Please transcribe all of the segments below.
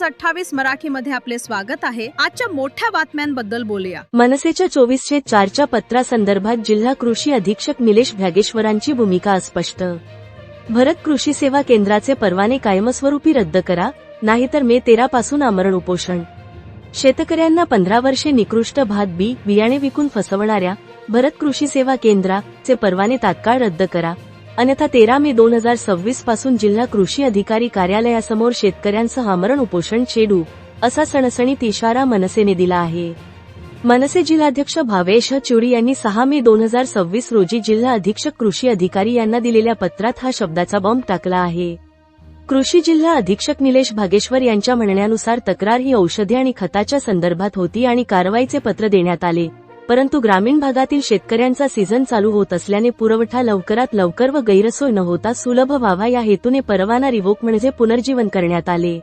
News 28 मराठीमध्ये आपले स्वागत आहे। आजच्या मोठ्या बातम्यांबद्दल बोलूया। मनसेच्या 24/4च्या पत्रासंदर्भात जिल्हा कृषी अधीक्षक निलेश भ्यागेश्वरांची भूमिका अस्पष्ट। भरत कृषी सेवा केंद्राचे परवाने कायमस्वरूपी रद्द करा, नाहीतर मे 13 पासून आमरण उपोषण। शेतकऱ्यांना 15 वर्षे निकृष्ट भात बी बियाणे विकून फसवणाऱ्या भरत कृषी सेवा केंद्राचे परवाने तात्काळ रद्द करा, अन्यथा 13 मे 2026 पासून जिल्हा कृषी अधिकारी कार्यालयासमोर शेतकऱ्यांसह आमरण उपोषण छेडू, असा सणसणीत इशारा मनसेने दिला आहे। मनसे जिल्हाध्यक्ष भावेश चुडी यांनी 6 मे 2026 रोजी जिल्हा अधीक्षक कृषी अधिकारी यांना दिलेल्या पत्रात हा शब्दाचा बॉम्ब टाकला आहे। कृषी जिल्हा अधीक्षक निलेश भागेश्वर यांच्या म्हणण्यानुसार तक्रार ही औषधे आणि खताच्या संदर्भात होती आणि कारवाईचे पत्र देण्यात आले, परंतु ग्रामीण भागातील शेतकऱ्यांचा सीझन चालू होत असल्याने पुरवठा लवकरात लवकर व गैरसोय न होता सुलभ व्हावा या हेतूने परवाना रिवोक म्हणजे पुनर्जीवन करण्यात आले।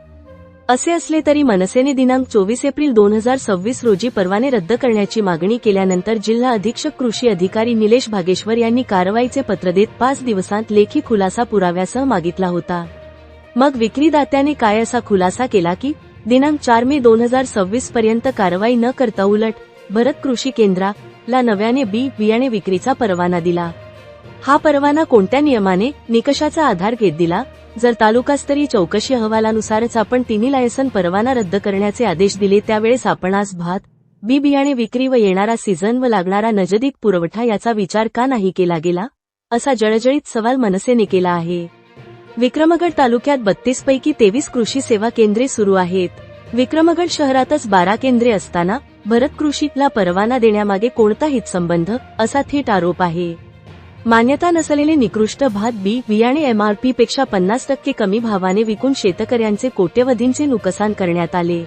असे असले तरी मनसेने दिनांक 24 एप्रिल 2026 रोजी परवाने रद्द करण्याची मागणी केल्यानंतर जिल्हा अधीक्षक कृषी अधिकारी निलेश भागेश्वर यांनी कारवाईचे पत्र देत 5 दिवसांत लेखी खुलासा पुराव्यासह मागितला होता। मग विक्रीदात्याने काय असा खुलासा केला की दिनांक 4 मे 2026 पर्यंत कारवाई न करता उलट भरत कृषी केंद्राला नव्याने बी बियाणे विक्रीचा परवाना दिला। हा परवाना कोणत्या नियमाने निकषाचा आधार घेत दिला? जर तालुकास्तरीय चौकशी अहवालानुसारच आपण तिन्ही लायसन परवाना रद्द करण्याचे आदेश दिले, त्यावेळेस आपण आज भात बी बियाणे विक्री व येणारा सीझन व लागणारा नजदीक पुरवठा याचा विचार का नाही केला गेला, असा जळजळीत सवाल मनसेने केला आहे। विक्रमगड तालुक्यात 32 पैकी 23 कृषी सेवा केंद्रे सुरू आहेत। विक्रमगड शहरातच 12 केंद्रे असताना भरत कृषीला परवाना देण्यामागे कोणता हितसंबंध, असा थेट आरोप आहे। मान्यता नसलेले निकृष्ट भात बी बियाणे MRP पेक्षा 50% कमी भावाने विकून शेतकऱ्यांचे कोट्यवधींचे नुकसान करण्यात आले।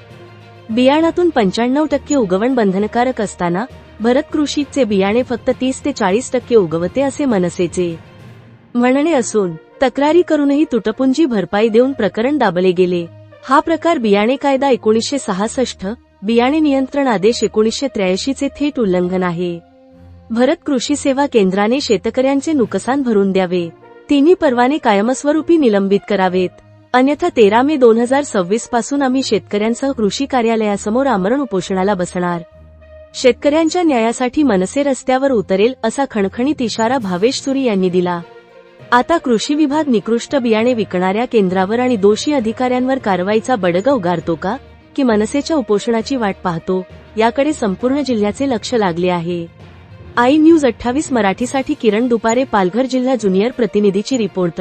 बियाणातून 95% उगवण बंधनकारक असताना भरत कृषीचे बियाणे फक्त 30 ते 40% उगवते, असे मनसेचे म्हणणे असून तक्रारी करूनही तुटपुंजी भरपाई देऊन प्रकरण दाबले गेले। हा प्रकार बियाणे कायदा 1966, बियाणे नियंत्रण आदेश 1983 चे थेट उल्लंघन आहे। भरत कृषी सेवा केंद्राने शेतकऱ्यांचे नुकसान भरून द्यावे, तिन्ही परवाने कायमस्वरूपी निलंबित करावेत, अन्यथा 13 मे 2026 पासून आम्ही शेतकऱ्यांसह कृषी कार्यालयासमोर आमरण उपोषणाला बसणार। शेतकऱ्यांच्या न्यायासाठी मनसे रस्त्यावर उतरेल, असा खणखणीत इशारा भावेश चुडी यांनी दिला। आता कृषी विभाग निकृष्ट बियाणे विकणाऱ्या केंद्रावर आणि दोषी अधिकाऱ्यांवर कारवाईचा बडगा उगारतो का, की मनसेच्या उपोषणाची वाट पाहतो, याकडे संपूर्ण जिल्ह्याचे लक्ष लागले आहे। आई न्यूज 28 मराठीसाठी किरण दुपारे, पालघर जिल्हा ज्युनियर प्रतिनिधीची रिपोर्ट।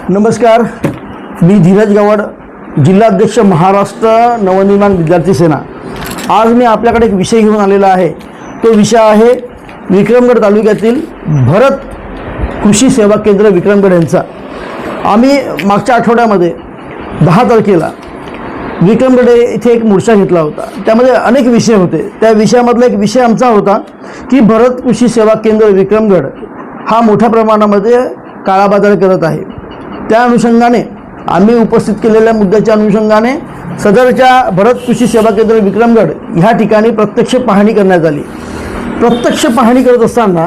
नमस्कार, मी धीरज गवड, जिल्हाध्यक्ष महाराष्ट्र नवनिर्माण विद्यार्थी सेना। आज मी आपल्याकडे एक विषय घेऊन आलेला आहे। तो विषय आहे विक्रमगड तालुक्यातील भरत कृषी सेवा केंद्र विक्रमगड यांचा। आम्ही मागच्या आठवड्यामध्ये 10 तारखेला विक्रमगड येथे एक मोर्चा घेतला होता। त्यामध्ये अनेक विषय होते। त्या विषयामधला एक विषय आमचा होता की भरत कृषी सेवा केंद्र विक्रमगड हा मोठ्या प्रमाणामध्ये काळाबाजार करत आहे। त्या अनुषंगाने आम्ही उपस्थित केलेल्या मुद्द्याच्या अनुषंगाने सदरच्या भरत कृषी सेवा केंद्र विक्रमगड ह्या ठिकाणी प्रत्यक्ष पाहणी करण्यात आली। प्रत्यक्ष पाहणी करत असताना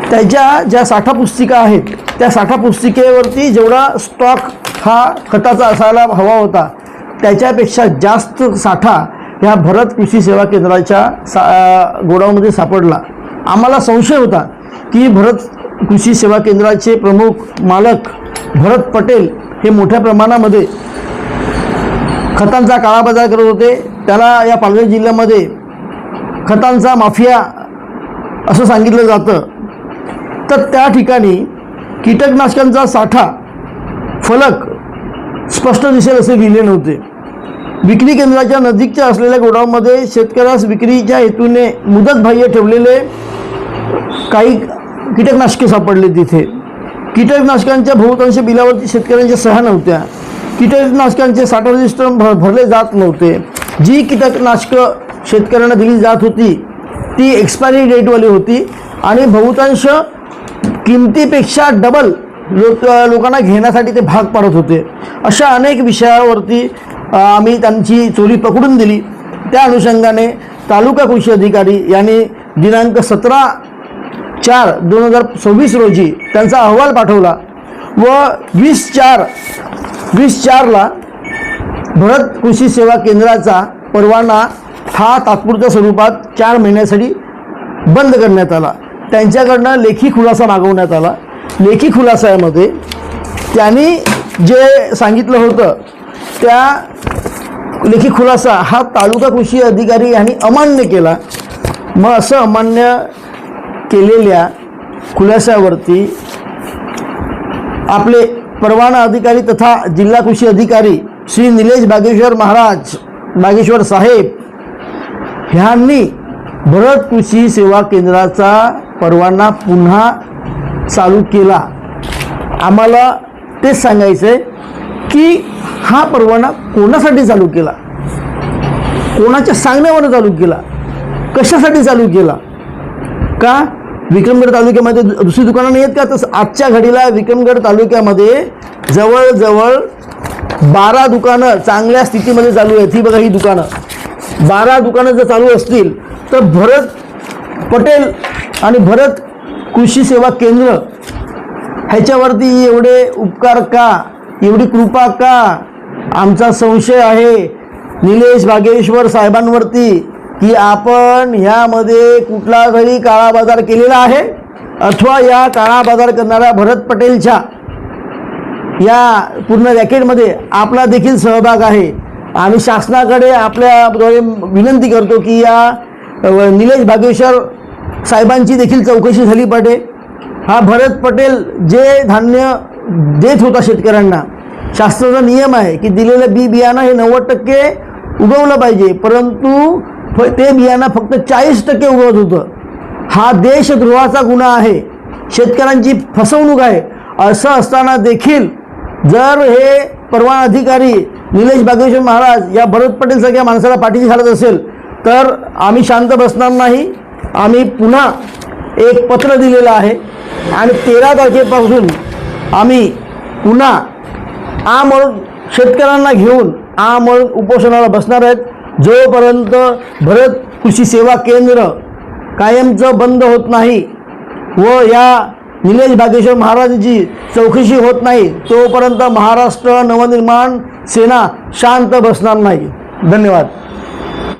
त्याच्या ज्या साठा पुस्तिका आहेत, त्या साठा पुस्तिकेवरती जेवढा स्टॉक हा खताचा असायला हवा होता, त्याच्यापेक्षा जास्त साठा ह्या भरत कृषी सेवा केंद्राच्या गोडाऊनमध्ये सापडला। आम्हाला संशय होता की भरत कृषी सेवा केंद्राचे प्रमुख मालक भरत पटेल हे मोठ्या प्रमाणामध्ये खतांचा काळाबाजार करत होते। त्याला या पालघर जिल्ह्यामध्ये खतांचा माफिया असं सांगितलं जातं। तर त्या ठिकाणी कीटकनाशकांचा साठा फलक स्पष्ट दिसेल असे लिहिले नव्हते। विक्री केंद्राच्या नजीकच्या असलेल्या गोडाऊनमध्ये शेतकऱ्यास विक्रीच्या हेतूने मुदतबाह्य ठेवलेले काही कीटकनाशके सापडले। तिथे कीटकनाशकांच्या बहुतांश बिलावरती शेतकऱ्यांच्या सह्या नव्हत्या। कीटकनाशकांचे साठा रजिस्टर भरले जात नव्हते। जी कीटकनाशकं शेतकऱ्यांना दिली जात होती ती एक्सपायरी डेटवाली होती आणि बहुतांश किमतीपेक्षा डबल लोकांना घेण्यासाठी ते भाग पाडत होते। अशा अनेक विषयावरती आम्ही त्यांची चोरी पकडून दिली। त्या अनुषंगाने तालुका कृषी अधिकारी यांनी दिनांक 17/4/2026 रोजी त्यांचा अहवाल पाठवला व 20/4 20/4 भरत कृषी सेवा केंद्राचा परवाना हा तात्पुरत्या स्वरूपात 4 महिन्यासाठी बंद करण्यात आला. त्यांच्याकडनं लेखी खुलासा मागवण्यात आला. लेखी खुलासामध्ये त्यांनी जे सांगितलं होतं त्या लेखी खुलासा हा तालुका कृषी अधिकारी यांनी अमान्य केला. मग असं अमान्य केलेल्या खुलासावरती आपले परवाना अधिकारी तथा जिल्हा कृषी अधिकारी श्री निलेश बागेश्वर साहेब ह्यांनी भरत कृषी सेवा केंद्राचा परवाना पुन्हा चालू केला. आम्हाला तेच सांगायचं आहे की हा परवाना कोणासाठी चालू केला, कोणाच्या सांगण्यावर चालू केला, कशासाठी चालू केला, का विक्रमगड तालुक्यामध्ये दुसरी दुकानं नाही आहेत का? तसं आजच्या घडीला विक्रमगड तालुक्यामध्ये जवळजवळ 12 दुकानं चांगल्या स्थितीमध्ये चालू आहेत. ही बघा, ही दुकानं 12 दुकानं जर चालू असतील तर भरत पटेल आणि भरत कृषी सेवा केंद्र ह्याच्यावरती एवढे उपकार का, एवढी कृपा का? आमचा संशय आहे निलेश बागेश्वर साहेबांवरती की आपण ह्यामध्ये कुठला तरी काळा बाजार केलेला आहे अथवा या काळा बाजार करणाऱ्या भरत पटेलच्या या पूर्ण रॅकेटमध्ये आपला देखील सहभाग आहे. आम्ही शासनाकडे आपल्याद्वारे विनंती करतो की या निलेश बागेश्वर साहेबांची देखील चौकशी झाली पाहिजे. हा भरत पटेल जे धान्य देत होता शेतकऱ्यांना, शास्त्राचा नियम आहे की दिलेलं बियाणं हे 90% उगवलं पाहिजे, परंतु ते बियाणं फक्त 40% उगवत होतं. हा देशद्रोहाचा गुन्हा आहे, शेतकऱ्यांची फसवणूक आहे. असं असताना देखील जर हे परवाना अधिकारी निलेश बागेश्वर महाराज या भरत पटेल सगळ्या माणसाला पाठीशी घालत असेल तर आम्ही शांत बसणार नाही. आम्ही पुन्हा एक पत्र दिलेलं आहे आणि 13 तारखेपासून आम्ही पुन्हा आमरण शेतकऱ्यांना घेऊन आमरण उपोषणाला बसणार आहेत. जोपर्यंत भरत कृषी सेवा केंद्र कायमचं बंद होत नाही व या निलेश बागेश्वर महाराजांची चौकशी होत नाही तोपर्यंत महाराष्ट्र नवनिर्माण सेना शांत बसणार नाही. धन्यवाद.